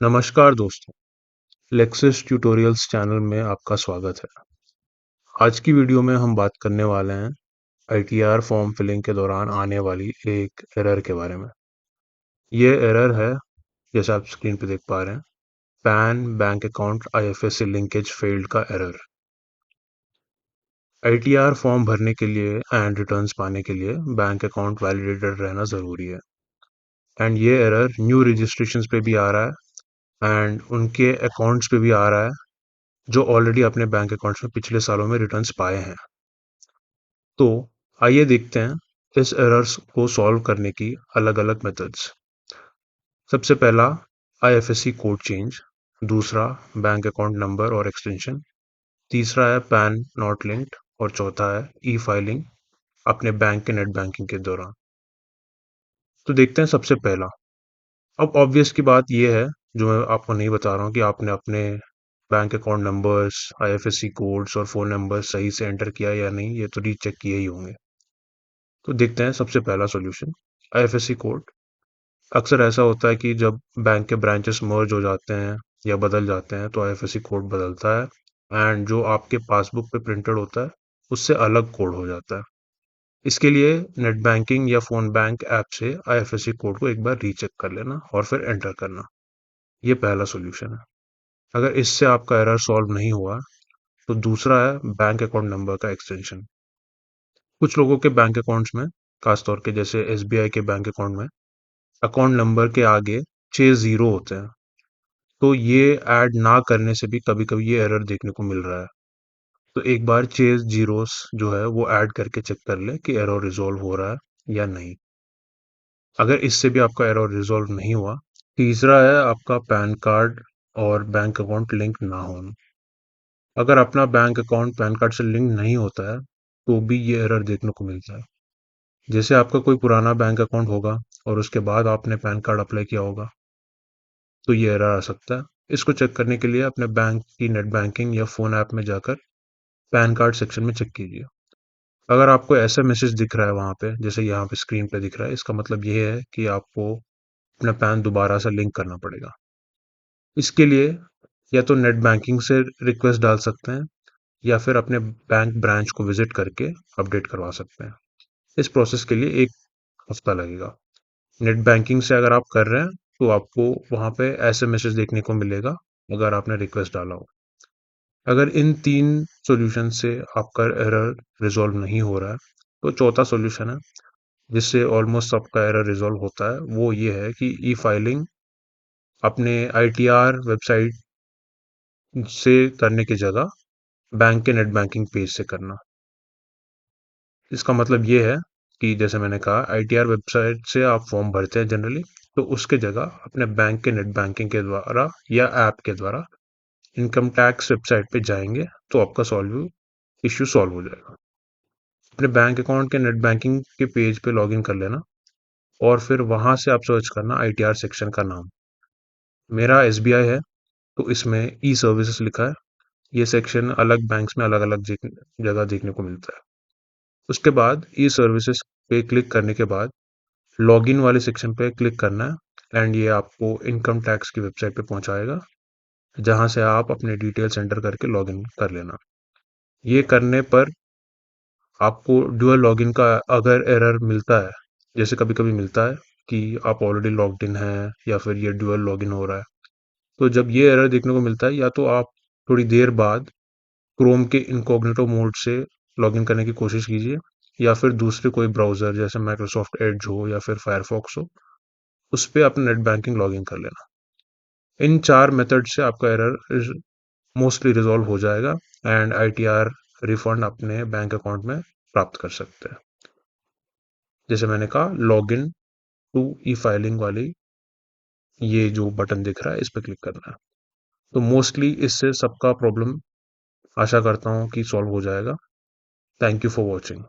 नमस्कार दोस्तों, Lexus tutorials channel में आपका स्वागत है। आज की वीडियो में हम बात करने वाले हैं आईटीआर फॉर्म फिलिंग के दौरान आने वाली एक एरर के बारे में। ये एरर है, जैसे आप स्क्रीन पे देख पा रहे हैं, pan bank account IFSC linkage failed का एरर। आईटीआर फॉर्म भरने के लिए एंड रिटर्न्स पाने के लिए बैंक अकाउंट वैलिडेटेड रहना ज़रूरी है। एंड ये एरर न्यू रजिस्ट्रेशंस पे भी आ रहा है एंड उनके अकाउंट्स पे भी आ रहा है जो ऑलरेडी अपने बैंक अकाउंट्स में पिछले सालों में रिटर्न्स पाए हैं। तो आइए देखते हैं इस एरर्स को सॉल्व करने की अलग-अलग मेथड्स। सबसे पहला आईएफएससी कोड चेंज, दूसरा बैंक अकाउंट नंबर और एक्सटेंशन, तीसरा है पैन नॉट लिंक्ड और चौथा है ई फाइलिंग अपने बैंक के नेट बैंकिंग के दौरान। तो देखते हैं सबसे पहला। अब ऑब्वियस की बात यह है, जो मैं आपको नहीं बता रहा हूँ, कि आपने अपने bank account numbers, IFSC codes और फ़ोन नंबर सही से एंटर किया या नहीं, ये तो रीचेक किए ही होंगे। तो देखते हैं सबसे पहला सॉल्यूशन, आईएफएससी कोड। अक्सर ऐसा होता है कि जब बैंक के ब्रांचेस मर्ज हो जाते हैं या बदल जाते हैं तो आईएफएससी कोड बदलता है एंड जो आपके पासबुक पे प्रिंटेड होता है उससे अलग कोड हो जाता है। इसके लिए नेट बैंकिंग या फ़ोन बैंक ऐप से आईएफएससी कोड को एक बार रीचेक कर लेना और फिर एंटर करना। ये पहला सॉल्यूशन है। अगर इससे आपका एरर सॉल्व नहीं हुआ तो दूसरा है बैंक अकाउंट नंबर का एक्सटेंशन। कुछ लोगों के बैंक अकाउंट्स में, खासतौर के जैसे एसबीआई के बैंक अकाउंट में, अकाउंट नंबर के आगे 6 ज़ीरो होते हैं। तो ये ऐड ना करने से भी कभी-कभी ये एरर देखने को मिल रहा है। तो एक बार 6 ज़ीरोस जो है वो ऐड करके चेक कर लें कि एरर रिज़ॉल्व हो रहा है या नहीं। अगर इससे भी आपका एरर रिज़ॉल्व नहीं हुआ, तीसरा है आपका पैन कार्ड और बैंक अकाउंट लिंक ना होना। अगर अपना बैंक अकाउंट पैन कार्ड से लिंक नहीं होता है, तो भी ये एरर देखने को मिलता है। जैसे आपका कोई पुराना बैंक अकाउंट होगा और उसके बाद आपने पैन कार्ड अप्लाई किया होगा, तो ये एरर आ सकता है। इसको चेक करने के लिए अपने बैंक की नेट बैंकिंग या फ़ोन ऐप में जाकर पैन कार्ड सेक्शन में चेक कीजिए। अगर आपको ऐसा मैसेज दिख रहा है वहाँ पे, जैसे यहाँ पे स्क्रीन पे दिख रहा है, इसका मतलब ये है कि आपको अपना पैन दोबारा से लिंक करना पड़ेगा। इसके लिए या तो नेट बैंकिंग से रिक्वेस्ट डाल सकते हैं या फिर अपने बैंक ब्रांच को विज़िट करके अपडेट करवा सकते हैं। इस प्रोसेस के लिए 1 हफ्ता लगेगा। नेट बैंकिंग से अगर आप कर रहे हैं, तो आपको वहाँ पे ऐसे मैसेज देखने को मिलेगा, अगर आपने रिक्वेस्ट डाला हो। अगर इन 3 सॉल्यूशन से आपका एरर रिज़ॉल्व नहीं हो रहा है, तो चौथा सॉल्यूशन है, जिससे ऑलमोस्ट सबका एरर रिज़ॉल्व होता है, वो ये है कि ई-फाइलिंग अपने आईटीआर वेबसाइट से करने की जगह बैंक के नेट बैंकिंग पेज से करना। इसका मतलब ये है कि जैसे मैंने कहा, आईटीआर वेबसाइट से आप फॉर्म भरते हैं जनरली, तो उसके जगह अपने बैंक के नेट बैंकिंग के द्वारा या ऐप के द्वारा इनकम टैक्स वेबसाइट पे जाएंगे, तो आपका इश्यू सॉल्व हो जाएगा। अपने बैंक अकाउंट के नेट बैंकिंग के पेज पे लॉगिन कर लेना और फिर वहां से आप सर्च करना आईटीआर सेक्शन का नाम। मेरा एसबीआई है, तो इसमें ई सर्विसेज लिखा है। ये सेक्शन अलग बैंक्स में अलग अलग जगह देखने को मिलता है। उसके बाद ई सर्विसेज पे क्लिक करने के बाद लॉगिन वाले सेक्शन पे क्लिक करना है एंड ये आपको इनकम टैक्स की वेबसाइट पे पहुंचाएगा, जहां से आप अपने डिटेल्स एंटर करके लॉगिन कर लेना। ये करने पर आपको ड्यूअल लॉगिन का अगर एरर मिलता है, जैसे कभी-कभी मिलता है कि आप ऑलरेडी लॉग्ड इन हैं या फिर ये ड्यूअल लॉगिन हो रहा है, तो जब ये एरर देखने को मिलता है, या तो आप थोड़ी देर बाद क्रोम के इनकॉग्निटो मोड से लॉगिन करने की कोशिश कीजिए या फिर दूसरे कोई ब्राउज़र जैसे माइक्रोसॉफ्ट एड्ज हो या फिर फायरफॉक्स हो, उस पे अपना नेट बैंकिंग लॉगिन कर लेना। इन 4 मेथड से आपका एरर मोस्टली रिज़ॉल्व हो जाएगा एंड आईटीआर रिफंड अपने बैंक अकाउंट में प्राप्त कर सकते हैं। जैसे मैंने कहा, लॉगिन टू ई फाइलिंग वाली ये जो बटन दिख रहा है, इस पे क्लिक करना है। तो मोस्टली इससे सबका प्रॉब्लम आशा करता हूँ कि सॉल्व हो जाएगा। Thank you for watching.